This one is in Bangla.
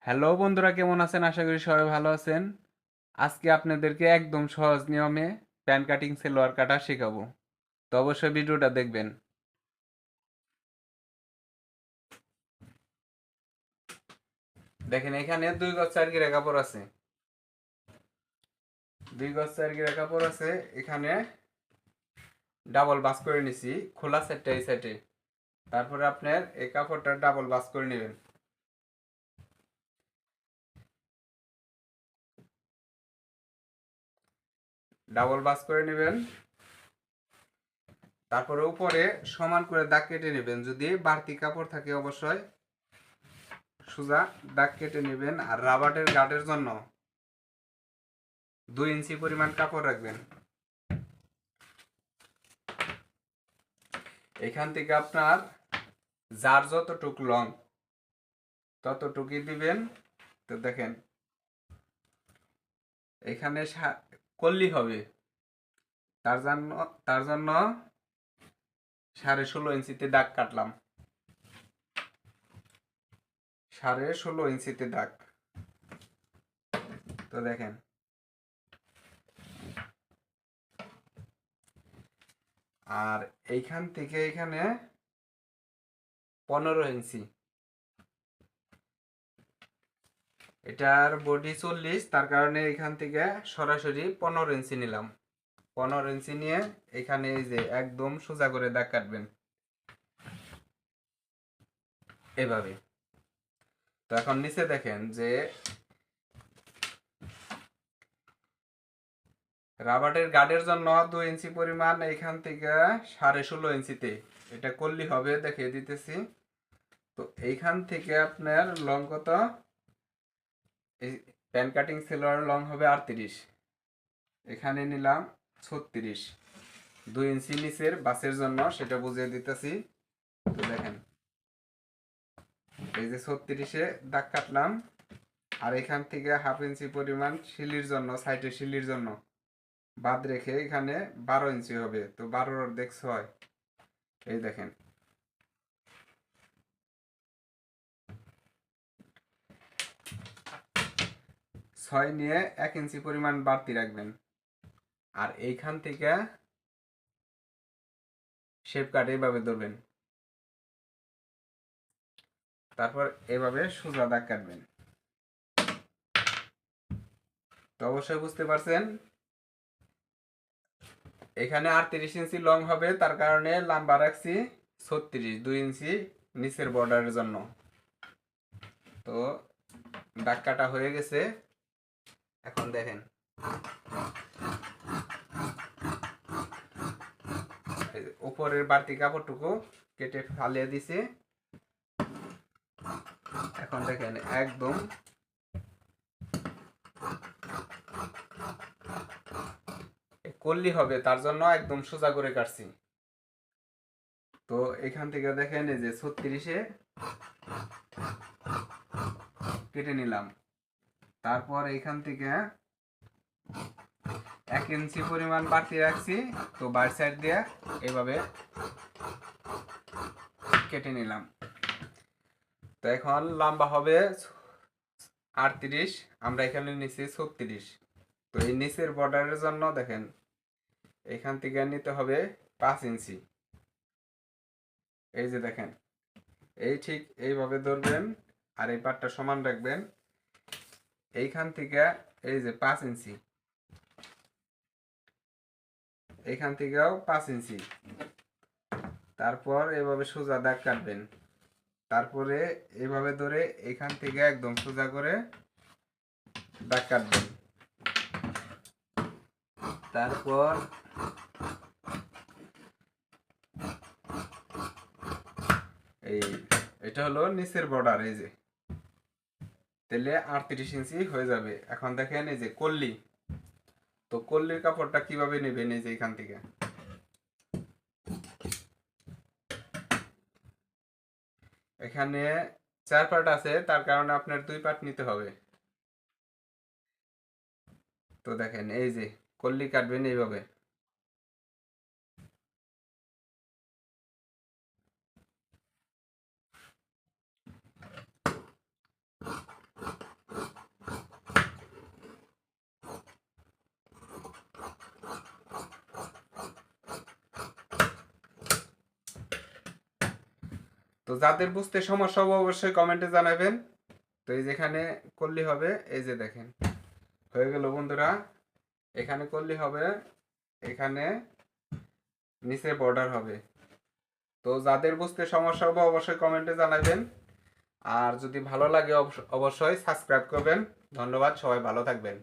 হ্যালো বন্ধুরা, কেমন আছেন? আশা করি সবাই ভালো আছেন। আজকে আপনাদেরকে একদম সহজ নিয়মে প্যান কাটিং সেলোয়ার কাটা শেখাবো। তো অবশ্যই ভিডিওটা দেখবেন। দেখেন, এখানে 2 গজ 4 গিরা কাপড় আছে। 2 গজ 4 গিরা কাপড় আছে। এখানে ডাবল বাস করে নিছি, খোলা সাইডটা এই সাইডে। তারপরে আপনার এই কাপড়টা ডাবল বাস করে নেবেন। ডাবল বাস করে নেবেন। তারপরে উপরে সমান করে দাগ কেটে নেবেন। যদি বাড়তি কাপড় থাকে অবশ্যই সোজা দাগ কেটে নেবেন। আর রাবারের গার্ডের জন্য 2 ইঞ্চি পরিমাণ কাপড় রাখবেন। এখান থেকে আপনার যার যতটুক লং ততটুকুই দিবেন। তো দেখেন, এখানে করলি হবে, তার জন্য 16.5 ইঞ্চিতে দাগ কাটলাম। 16.5 ইঞ্চিতে দাগ। তো দেখেন, আর এইখান থেকে এখানে 15 ইঞ্চি। এটার বডি 40, তার কারণে এখান থেকে সরাসরি 15 ইঞ্চি নিলাম। 15 ইঞ্চি নিয়ে এখানে এই যে একদম সোজা করে দাগ কাটবেন এভাবে। তো এখন নিচে দেখেন যে রাবারের গার্ডের জন্য 2 ইঞ্চি পরিমাণ এখান থেকে 16.5 ইঞ্চিতে এটা করলি হবে, দেখিয়ে দিতেছি। তো এইখান থেকে আপনার লং কত? এই প্যান কাটিং সেলোয়ার লং হবে 38, এখানে নিলাম 36। 2 ইঞ্চি নিচের বাসের জন্য সেটা বুঝিয়ে দিতেছি। তো দেখেন, এই যে 36-এ দাগ কাটলাম। আর এখান থেকে 1/2 ইঞ্চি পরিমাণ শিলির জন্য, সাইডে শিলির জন্য বাদ রেখে এখানে 12 ইঞ্চি হবে। তো 12 অর্ধেক 6, এই দেখেন। 6 নিয়ে 1 ইঞ্চি পরিমাণ বাড়তি রাখবেন। আর এইখান থেকে শেপ কাট এইভাবে ধরবেন। তারপর এভাবে সোজা দাগ কাটবেন। তো অবশ্যই বুঝতে পারছেন। এখানে 38 ইঞ্চি লং হবে, তার কারণে লম্বা রাখছি 36, 2 ইঞ্চি নিচের বর্ডারের জন্য। তো দাগ কাটা হয়ে গেছে। এখন দেখেন, উপরের বাড়তি কাপড়টুকু কেটে ফালিয়ে দিছি। এখন দেখেন একদম কল্লি হবে, তার জন্য একদম সোজা করে কাটছি। তো এখান থেকে দেখেন এই যে 36-এ কেটে নিলাম। তারপর এখান থেকে 1 ইঞ্চি পরিমাণ বাড়তি রাখছি। তো বাই সাইড দিয়ে এভাবে কেটে নিলাম। তো এখন লম্বা হবে 38, আমরা এখানে নিচ্ছি 36। তো এই নিচের বর্ডারের জন্য দেখেন এখান থেকে নিতে হবে 5 ইঞ্চি। এই যে দেখেন, এই ঠিক এইভাবে ধরবেন আর এই পাটটা সমান রাখবেন। এইখান থেকে এই যে 5 ইঞ্চি, এইখান থেকেও 5 ইঞ্চি। তারপর এভাবে সোজা দাগ কাটবেন। তারপরে এভাবে ধরে এখান থেকে একদম সোজা করে দাগ কাটবেন। তারপর এই এটা হলো নিচের বর্ডার, এই যে তাহলে 38 ইঞ্চি হয়ে যাবে। এখন দেখেন এই যে কল্লি, তো কল্লির কাপড়টা কিভাবে নেবেন? এই যে এখান থেকে এখানে 4 পার্ট আছে, তার কারণে আপনার 2 পার্ট নিতে হবে। তো দেখেন এই যে কল্লি কাটবেন এইভাবে। তো যাদের বুঝতে সমস্যা হবে অবশ্যই কমেন্টে জানাবেন। তো এই যেখানে করলি হবে, এই যে দেখেন হয়ে গেল বন্ধুরা, এখানে করলি হবে, এখানে নিচে বর্ডার হবে। তো যাদের বুঝতে সমস্যা হবে অবশ্যই কমেন্টে জানাবেন, আর যদি ভালো লাগে অবশ্যই সাবস্ক্রাইব করবেন। ধন্যবাদ, সবাই ভালো থাকবেন।